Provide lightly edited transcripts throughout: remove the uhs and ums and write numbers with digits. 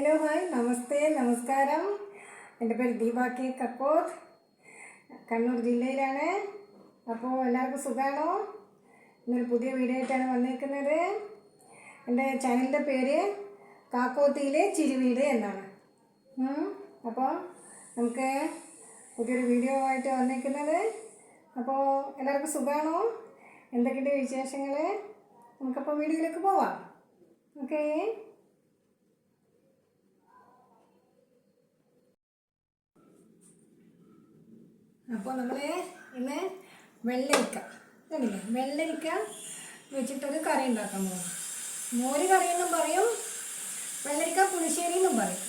Hello hi നമസ്തേ നമസ്കാരം. എൻ്റെ പേര് ദീപ കെ കക്കോത്ത്, കണ്ണൂർ ജില്ലയിലാണ്. അപ്പോൾ എല്ലാവർക്കും സുഖമാണോ? ഇന്നൊരു പുതിയ വീഡിയോ ആയിട്ടാണ് വന്നിരിക്കുന്നത്. എൻ്റെ ചാനലിൻ്റെ പേര് കാക്കോത്തിയിലെ ചിരിവീട് എന്നാണ്. അപ്പോൾ നമുക്ക് പുതിയൊരു വീഡിയോ ആയിട്ട് വന്നിരിക്കുന്നത്. അപ്പോൾ എല്ലാവർക്കും സുഖമാണോ? എന്തൊക്കെയുണ്ട് വിശേഷങ്ങൾ? നമുക്കപ്പോൾ വീഡിയോയിലേക്ക് പോവാം. ഓക്കേ. അപ്പോൾ നമ്മൾ ഇന്ന് വെള്ളരിക്ക വെച്ചിട്ടൊരു കറി ഉണ്ടാക്കാൻ പോകും. മോര് കറി എന്നും പറയും, വെള്ളരിക്ക പുളിശ്ശേരി എന്നും പറയും.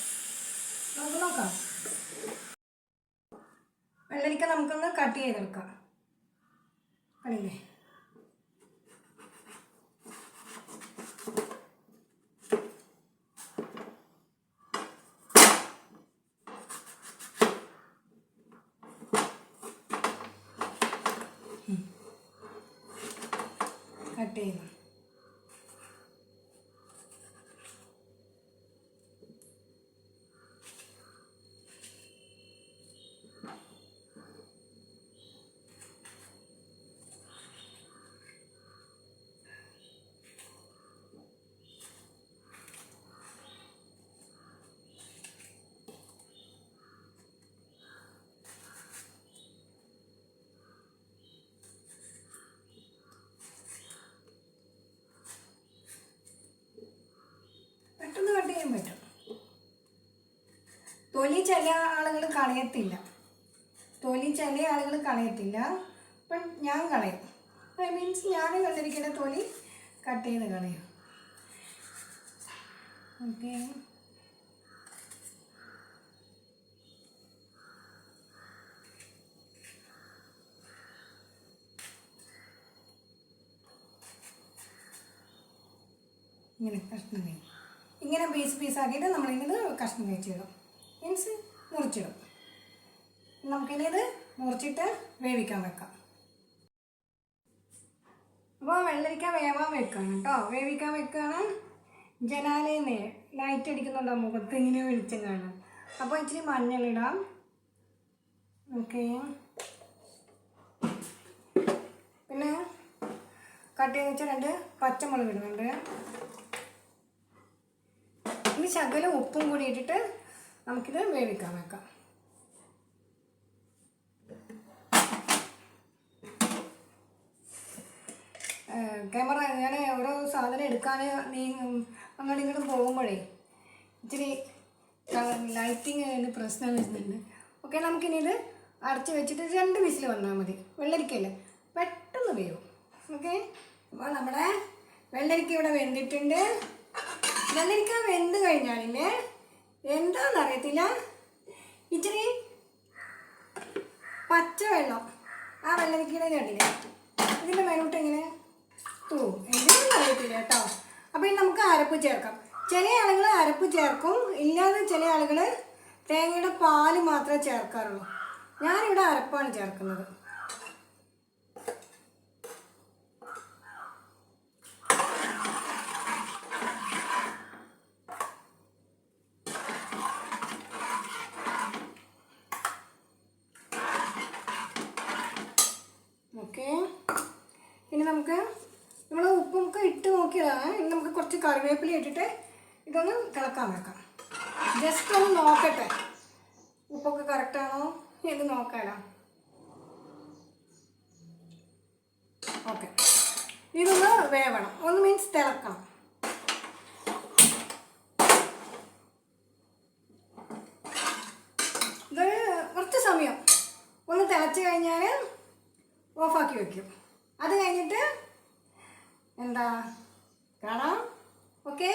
നമുക്ക് നോക്കാം. വെള്ളരിക്ക നമുക്കൊന്ന് കട്ട് ചെയ്തെടുക്കാം. കണ്ടില്ലേ? കട്ട് ചെയ്യണം. കട്ട് ചെയ്യാൻ പറ്റും. തൊലി ചില ആളുകൾ കളയത്തില്ല, അപ്പം ഞാൻ കളയും. മീൻസ് ഞാൻ വെള്ളരിക്കയുടെ തൊലി കട്ട് ചെയ്ത് കളയും. ഓക്കെ. ഇങ്ങനെ പീസാക്കിയിട്ട് നമ്മളിത് കഷ്ണം വെച്ചിടും. മീൻസ് മുറിച്ചിടും. നമുക്കിനി ഇത് മുറിച്ചിട്ട് വേവിക്കാൻ വെക്കാം. അപ്പോൾ വെള്ളരിക്ക വേവിക്കാൻ വെക്കുകയാണ്. ജനാലയിൽ ലൈറ്റ് അടിക്കുന്നുണ്ടോ മുഖത്ത് ഇങ്ങനെ വെളിച്ചം കാണാം. അപ്പോൾ ഇച്ചിരി മഞ്ഞളിടാം. ഓക്കെ. പിന്നെ കട്ട് ചെയ്ത് വെച്ച 2 പച്ചമുളക് ഇടുന്നുണ്ട്. ഇനി ശകലം ഉപ്പും കൂടി ഇട്ടിട്ട് നമുക്കിത് വേവിക്കാൻ വെക്കാം. ക്യാമറ ഞാൻ ഓരോ സാധനം എടുക്കാൻ അങ്ങോട്ടും ഇങ്ങോട്ടും പോകുമ്പോഴേ ഇച്ചിരി ലൈറ്റിങ് പ്രശ്നം വരുന്നുണ്ട്. ഓക്കെ. നമുക്കിനി ഇത് അടച്ച് വെച്ചിട്ട് 2 വിസിൽ വന്നാൽ മതി. വെള്ളരിക്കല്ലേ, പെട്ടെന്ന് വേവും. ഓക്കെ. അപ്പോൾ നമ്മുടെ വെള്ളരിക്ക ഇവിടെ വെന്തിട്ടുണ്ട്. വെള്ളരിക്ക വെന്ത് കഴിഞ്ഞാലില്ലേ എന്താണെന്നറിയത്തില്ല, ഇച്ചിരി പച്ചവെള്ളം ആ വെള്ളരിക്കയുടെ കണ്ടില്ലേ ഇതിൻ്റെ മേലോട്ട് ഇങ്ങനെ എന്തിനൊന്നും അറിയത്തില്ല കേട്ടോ. അപ്പോൾ ഇനി നമുക്ക് അരപ്പ് ചേർക്കാം. ചില ആളുകൾ അരപ്പ് ചേർക്കും, ഇല്ലാതെ ചില ആളുകൾ തേങ്ങയുടെ പാല് മാത്രമേ ചേർക്കാറുള്ളൂ. ഞാനിവിടെ അരപ്പാണ് ചേർക്കുന്നത്. ഓക്കെ. ഇനി നമ്മൾ ഉപ്പൊക്കെ ഇട്ട് നോക്കിയതാണ്. ഇനി നമുക്ക് കുറച്ച് കറിവേപ്പില ഇട്ടിട്ട് ഇതൊന്ന് തിളക്കാൻ വെക്കാം. ജസ്റ്റ് ഒന്ന് നോക്കട്ടെ ഉപ്പൊക്കെ കറക്റ്റാണോ എന്ന് നോക്കാനോ. ഓക്കെ. ഇതൊന്ന് വേവണം, ഒന്ന് മീൻസ് തിളക്കണം. ഇത് കുറച്ച് സമയം ഒന്ന് തിളച്ച് കഴിഞ്ഞാൽ ഓഫാക്കി വയ്ക്കും. അത് കഴിഞ്ഞിട്ട് കാണാം. ഓക്കെ.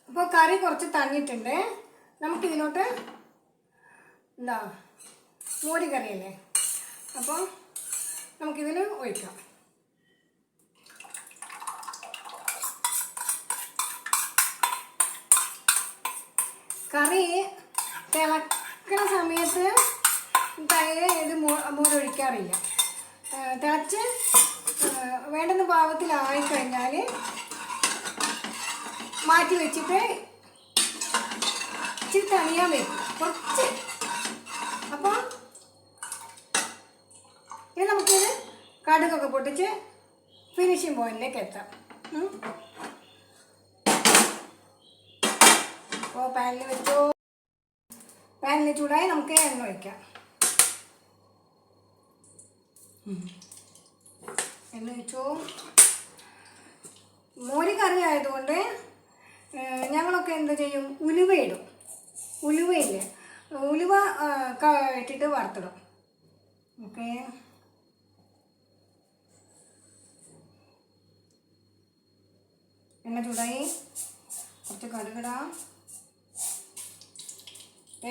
അപ്പോൾ കറി കുറച്ച് തണിയിട്ടുണ്ട്. നമുക്കിതിലോട്ട് മോര് കറിയല്ലേ, അപ്പോൾ നമുക്കിതിൽ ഒഴിക്കാം. കറി തിളക്കുന്ന സമയത്ത് തൈര് ഇത് മോരൊഴിക്കാറില്ല. തിളച്ച് വേണ്ടുന്ന പാകത്തിലായിക്കഴിഞ്ഞാൽ മാറ്റി വെച്ചിട്ട് ഇച്ചിരി തണിയാൻ വെക്കും കുറച്ച്. അപ്പോൾ ഇനി നമുക്കിത് കടുകൊക്കെ പൊട്ടിച്ച് ഫിനിഷിംഗ് പോയിന്റിലേക്ക് എത്താം. അപ്പോൾ പാനിൽ വെച്ചു. പാനിൽ ചൂടായി നമുക്ക് എണ്ണ ഒഴിക്കാം. എണ്ണ ഒഴിച്ചു. മോര് കറി ആയതുകൊണ്ട് ഞങ്ങളൊക്കെ എന്ത് ചെയ്യും, ഉലുവയിടും. ഉലുവയില്ലേ, ഉലുവ ഇട്ടിട്ട് വറുത്തിടും. ഓക്കെ, എണ്ണ ചൂടായി. കുറച്ച് കടുകിടാം.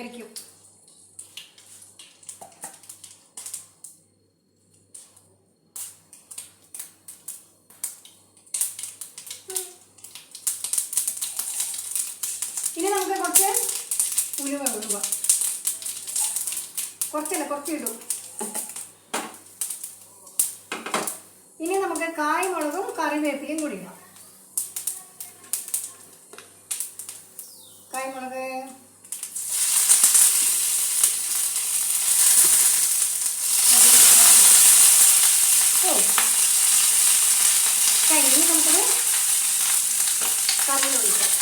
ഇരിക്കും. ഇനി നമുക്ക് കുറച്ച് ഉലുവ കുറച്ചല്ല, കുറച്ചിടും. ഇനി നമുക്ക് കായ്മുളകും കറിവേപ്പിലയും കൂടി ഇടാം. കായ്മുളക്, ഇനി നമുക്കത് കറിയിൽ ഒഴിക്കാം.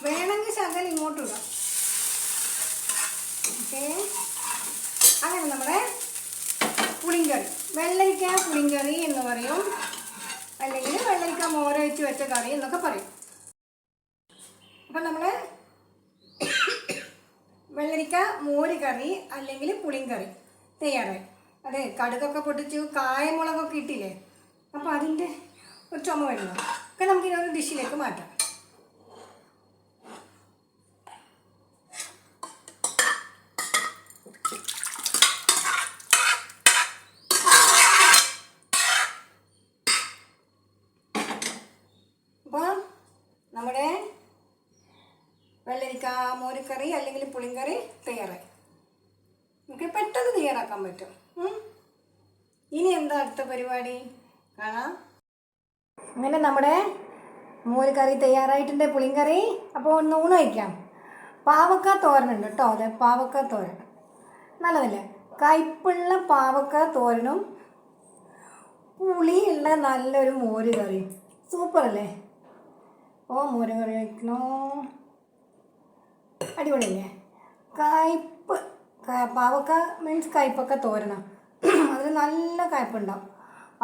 വേണമെങ്കിൽ ശകലം ഇങ്ങോട്ട് ഇടാം. ഓക്കെ, അങ്ങനെ നമ്മുടെ പുളിങ്കറി, വെള്ളരിക്ക പുളിങ്കറി എന്ന് പറയും, അല്ലെങ്കിൽ വെള്ളരിക്ക മോരൊഴിച്ച് വെച്ച കറി എന്നൊക്കെ പറയും. അപ്പം നമ്മൾ വെള്ളരിക്ക മോര് കറി അല്ലെങ്കിൽ പുളിങ്കറി തയ്യാറായി. അതെ, കടുകൊക്കെ പൊട്ടിച്ചു, കായമുളകൊക്കെ ഇട്ടില്ലേ, അപ്പോൾ അതിൻ്റെ ഒരു ചുമ വരുന്നു. ഒക്കെ നമുക്കിതൊരു ഡിഷിലേക്ക് മാറ്റാം. അപ്പോൾ നമ്മുടെ വെള്ളരിക്ക മോരുകറി അല്ലെങ്കിൽ പുളിങ്കറി തയ്യാറായി. നമുക്ക് പെട്ടെന്ന് തയ്യാറാക്കാൻ പറ്റും. ഇനി എന്താ അടുത്ത പരിപാടി കാണാം. അങ്ങനെ നമ്മുടെ മോരുകറി തയ്യാറായിട്ടുണ്ട്, പുളിങ്കറി. അപ്പോൾ ഒന്ന് ഊണ് വയ്ക്കാം. പാവക്ക തോരനുണ്ട് കേട്ടോ. അതെ, പാവക്ക തോരൻ നല്ലതല്ലേ. കയ്പുള്ള പാവക്ക തോരനും പുളിയുള്ള നല്ലൊരു മോര് കറിയും സൂപ്പർ അല്ലേ. ഓ, മോര് കറി വയ്ക്കണോ, അടിപൊളിയല്ലേ. കയ്പ്പ് പാവക്ക മീൻസ് കയ്പ്പൊക്കെ തോരണം. അതിൽ നല്ല കയ്പ്പുണ്ടാവും.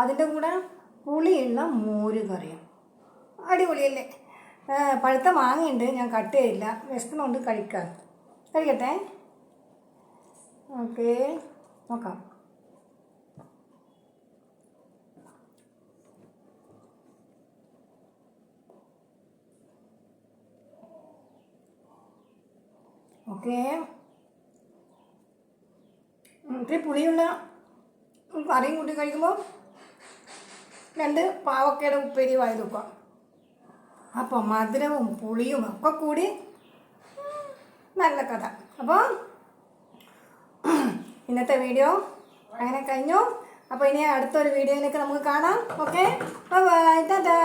അതിൻ്റെ കൂടെ പുളിയുള്ള മോര് കറിയും അടിപൊളിയല്ലേ. പഴുത്ത മാങ്ങയുണ്ട്, ഞാൻ കട്ട് ചെയ്യില്ല, വിശക്കുന്നുണ്ട്. കഴിക്കട്ടെ. ഓക്കെ, നോക്കാം. ഓക്കെ, ഇത്തിരി പുളിയുള്ള കറിയും കൂട്ടി കഴിക്കുമ്പോൾ 2 പാവക്കയുടെ ഉപ്പേരി വായി നോക്കുക. അപ്പോൾ മധുരവും പുളിയും ഒക്കെ കൂടി നല്ല കഥ. അപ്പോൾ ഇന്നത്തെ വീഡിയോ അങ്ങനെ കഴിഞ്ഞു. അപ്പോൾ ഇനി അടുത്തൊരു വീഡിയോയിലേക്ക് നമുക്ക് കാണാം. Okay, bye bye, Tata.